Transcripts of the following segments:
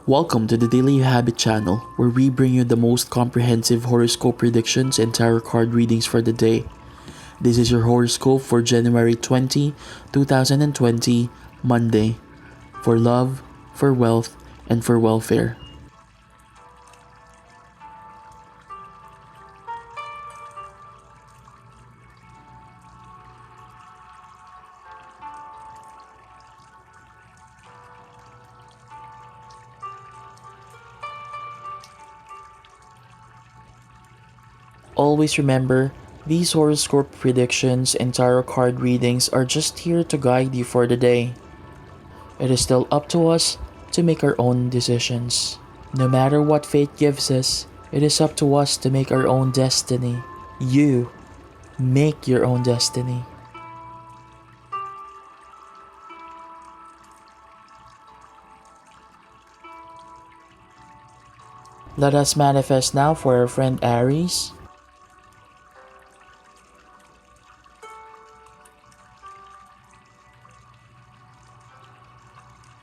Welcome to the Daily Habit channel, where we bring you the most comprehensive horoscope predictions and tarot card readings for the day. This is your horoscope for January 20, 2020, Monday, for love, for wealth, and for welfare. Always remember, these horoscope predictions and tarot card readings are just here to guide you for the day. It is still up to us to make our own decisions. No matter what fate gives us, it is up to us to make our own destiny. You make your own destiny. Let us manifest now for our friend Aries.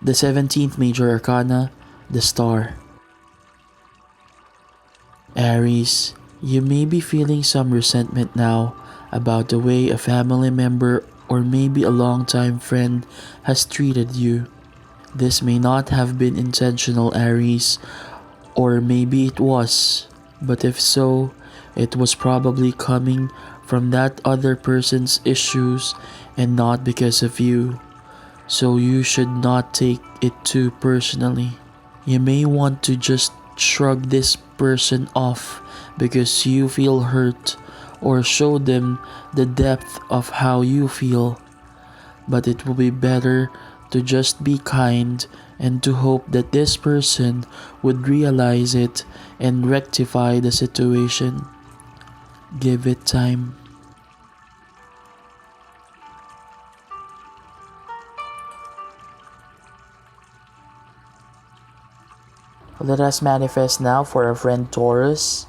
The 17th major arcana, the Star. Aries, you may be feeling some resentment now about the way a family member or maybe a longtime friend has treated you. This may not have been intentional, Aries, or maybe it was, but if so, it was probably coming from that other person's issues and not because of you. So you should not take it too personally. You may want to just shrug this person off because you feel hurt, or show them the depth of how you feel. But it will be better to just be kind and to hope that this person would realize it and rectify the situation. Give it time. Let us manifest now for our friend Taurus.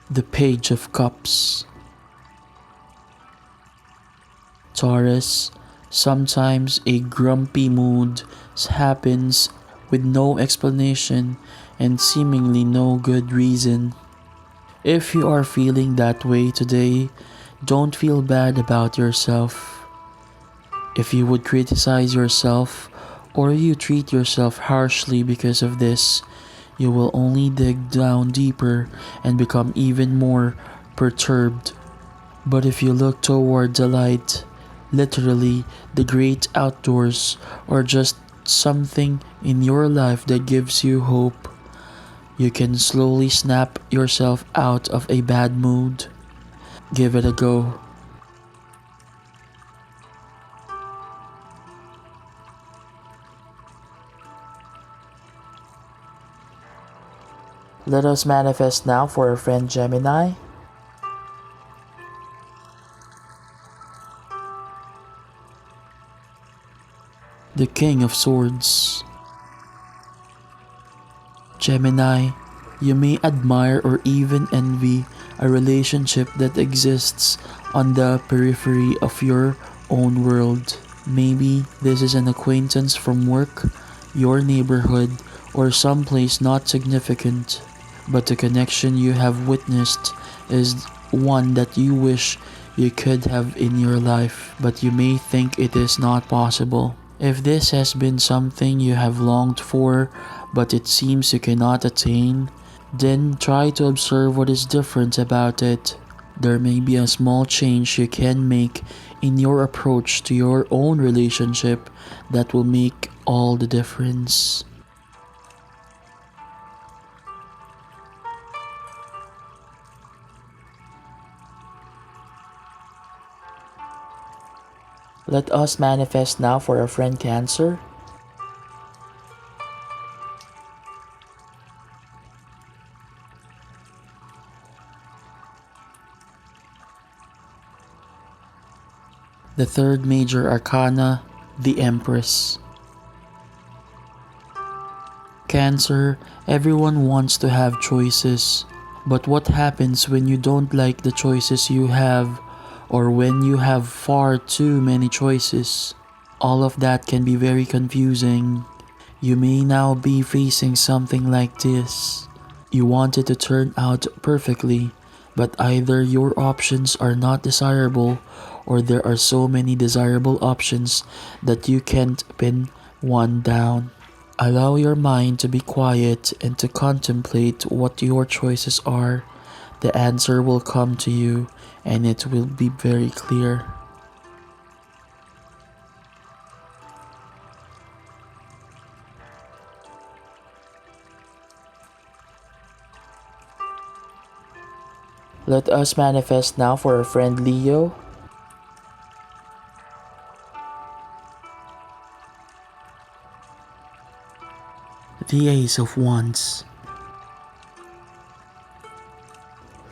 The Page of Cups. Taurus, sometimes a grumpy mood happens with no explanation and seemingly no good reason. If you are feeling that way today, don't feel bad about yourself. If you would criticize yourself or you treat yourself harshly because of this, you will only dig down deeper and become even more perturbed. But if you look toward the light, literally the great outdoors, or just something in your life that gives you hope, you can slowly snap yourself out of a bad mood. Give it a go. Let us manifest now for our friend Gemini. The King of Swords. Gemini, you may admire or even envy a relationship that exists on the periphery of your own world. Maybe this is an acquaintance from work, your neighborhood, or someplace not significant. But the connection you have witnessed is one that you wish you could have in your life, but you may think it is not possible. If this has been something you have longed for, but it seems you cannot attain, then try to observe what is different about it. There may be a small change you can make in your approach to your own relationship that will make all the difference. Let us manifest now for our friend Cancer. The third major arcana, the Empress. Cancer, everyone wants to have choices. But what happens when you don't like the choices you have, or when you have far too many choices. All of that can be very confusing. You may now be facing something like this. You want it to turn out perfectly, but either your options are not desirable or there are so many desirable options that you can't pin one down. Allow your mind to be quiet and to contemplate what your choices are. The answer will come to you and it will be very clear. Let us manifest now for our friend Leo. The Ace of Wands.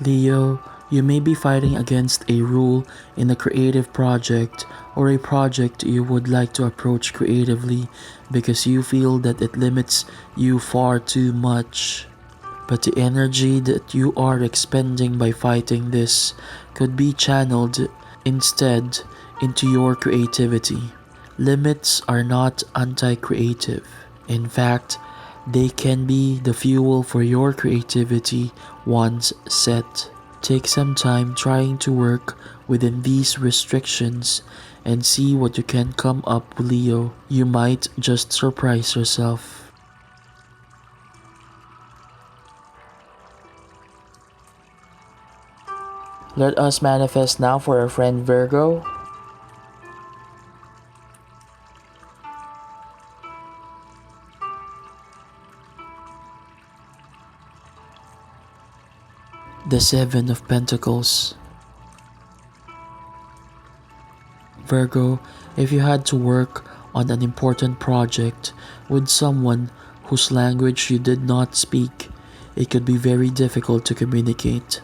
Leo, you may be fighting against a rule in a creative project or a project you would like to approach creatively because you feel that it limits you far too much. But the energy that you are expending by fighting this could be channeled instead into your creativity. Limits are not anti-creative. In fact, they can be the fuel for your creativity once set. Take some time trying to work within these restrictions and see what you can come up with, Leo. You might just surprise yourself. Let us manifest now for our friend Virgo. The Seven of Pentacles. Virgo, if you had to work on an important project with someone whose language you did not speak, it could be very difficult to communicate.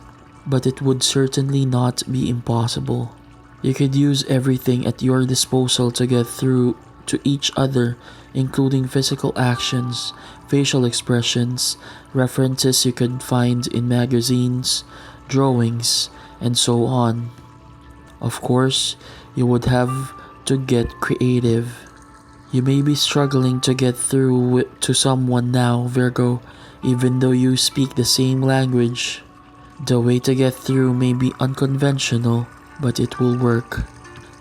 But it would certainly not be impossible. You could use everything at your disposal to get through to each other, including physical actions, facial expressions, references you could find in magazines, drawings, and so on. Of course, you would have to get creative. You may be struggling to get through to someone now, Virgo, even though you speak the same language. The way to get through may be unconventional, but it will work.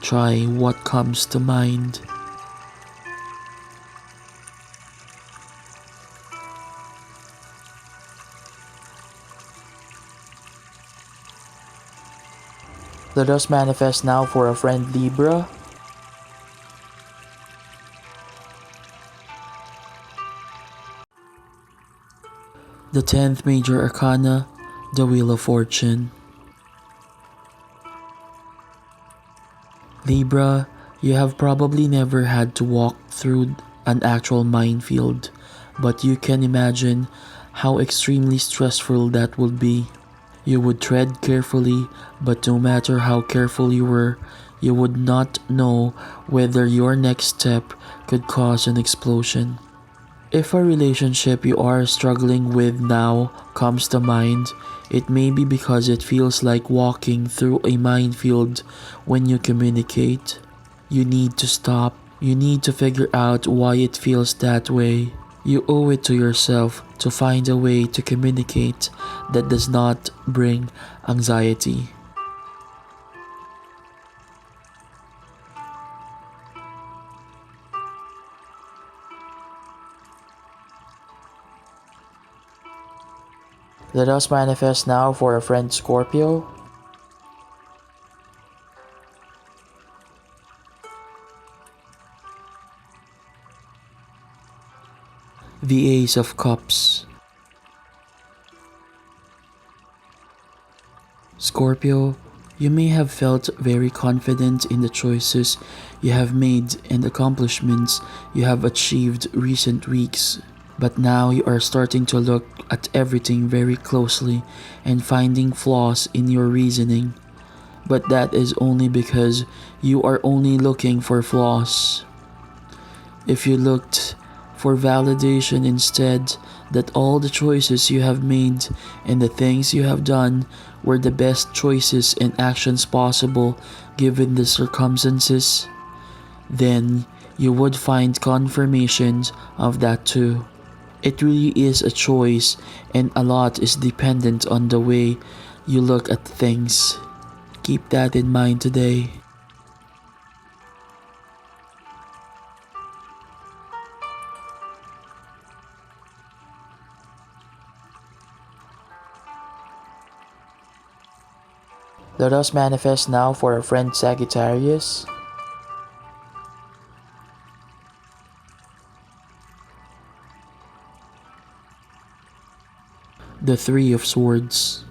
Try what comes to mind. Let us manifest now for a friend Libra. The 10th major arcana, the Wheel of Fortune. Libra, you have probably never had to walk through an actual minefield, but you can imagine how extremely stressful that would be. You would tread carefully, but no matter how careful you were, you would not know whether your next step could cause an explosion. If a relationship you are struggling with now comes to mind, it may be because it feels like walking through a minefield when you communicate. You need to stop. You need to figure out why it feels that way. You owe it to yourself to find a way to communicate that does not bring anxiety. Let us manifest now for a friend Scorpio. The Ace of Cups. Scorpio, you may have felt very confident in the choices you have made and accomplishments you have achieved recent weeks. But now you are starting to look at everything very closely and finding flaws in your reasoning. But that is only because you are only looking for flaws. If you looked for validation instead, that all the choices you have made and the things you have done were the best choices and actions possible given the circumstances, then you would find confirmations of that too. It really is a choice, and a lot is dependent on the way you look at things. Keep that in mind today. Let us manifest now for our friend Sagittarius. The Three of Swords.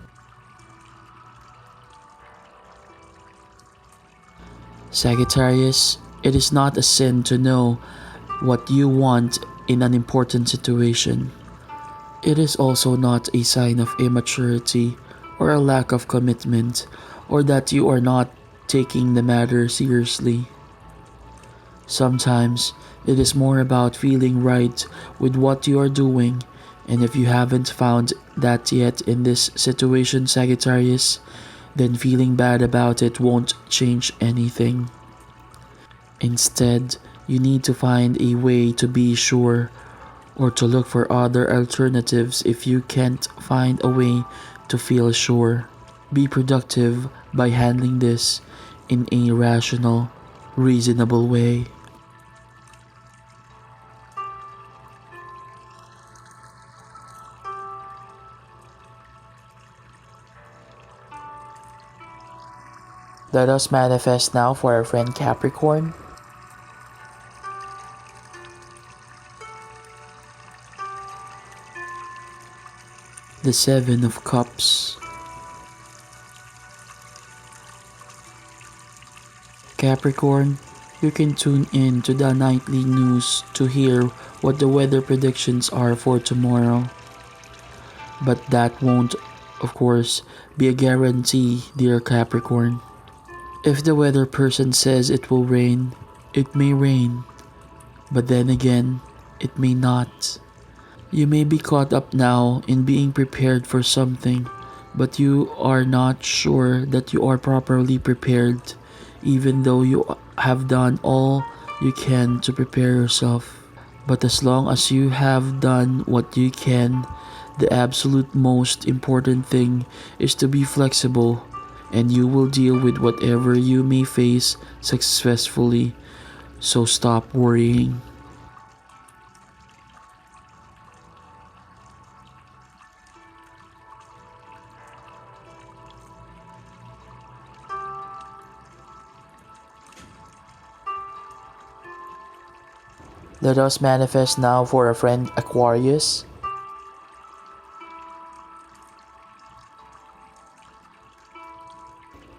Sagittarius, it is not a sin to know what you want in an important situation. It is also not a sign of immaturity or a lack of commitment, or that you are not taking the matter seriously. Sometimes it is more about feeling right with what you are doing, and if you haven't found that yet in this situation, Sagittarius, then feeling bad about it won't change anything. Instead, you need to find a way to be sure, or to look for other alternatives if you can't find a way to feel sure. Be productive by handling this in a rational, reasonable way. Let us manifest now for our friend Capricorn. The Seven of Cups. Capricorn, you can tune in to the nightly news to hear what the weather predictions are for tomorrow. But that won't, of course, be a guarantee, dear Capricorn. If the weather person says it will rain, it may rain. But then again, it may not. You may be caught up now in being prepared for something, but you are not sure that you are properly prepared, even though you have done all you can to prepare yourself. But as long as you have done what you can, the absolute most important thing is to be flexible, and you will deal with whatever you may face successfully. So stop worrying. Let us manifest now for our friend Aquarius.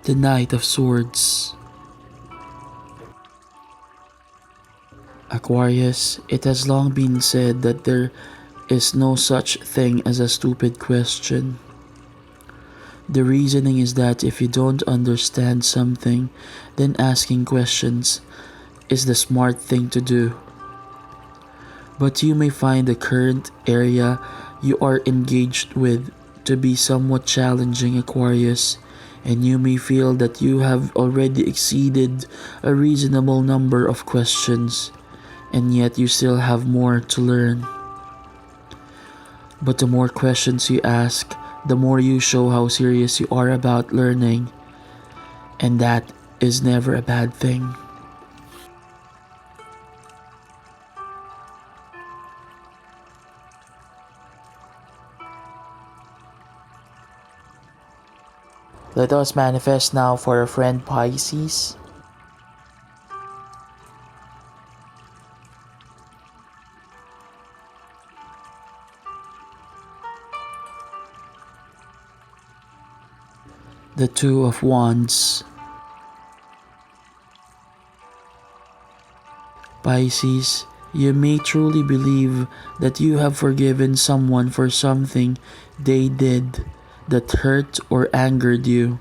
The Knight of Swords. Aquarius, it has long been said that there is no such thing as a stupid question. The reasoning is that if you don't understand something, then asking questions is the smart thing to do. But you may find the current area you are engaged with to be somewhat challenging, Aquarius, and you may feel that you have already exceeded a reasonable number of questions, and yet you still have more to learn. But the more questions you ask, the more you show how serious you are about learning, and that is never a bad thing. Let us manifest now for our friend Pisces. The Two of Wands. Pisces, you may truly believe that you have forgiven someone for something they did that hurt or angered you.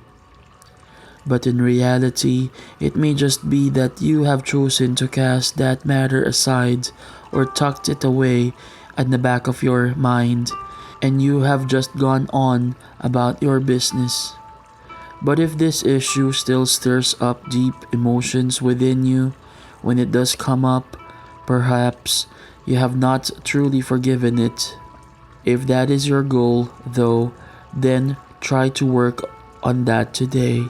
But in reality, it may just be that you have chosen to cast that matter aside or tucked it away at the back of your mind and you have just gone on about your business. But if this issue still stirs up deep emotions within you when it does come up, perhaps you have not truly forgiven it. If that is your goal, though, then try to work on that today.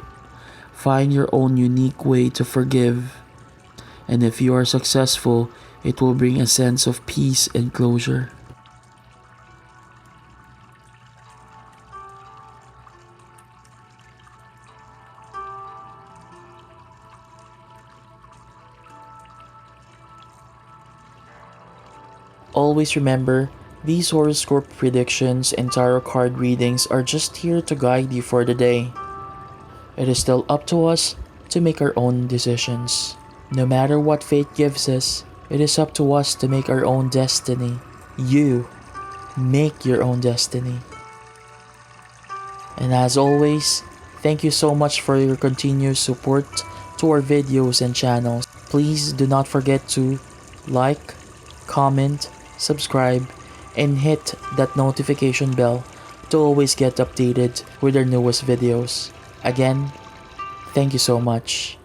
Find your own unique way to forgive. And if you are successful, it will bring a sense of peace and closure. Always remember, these horoscope predictions and tarot card readings are just here to guide you for the day. It is still up to us to make our own decisions. No matter what fate gives us, it is up to us to make our own destiny. You make your own destiny. And as always, thank you so much for your continuous support to our videos and channels. Please do not forget to like, comment, subscribe, and hit that notification bell to always get updated with our newest videos. Again, thank you so much.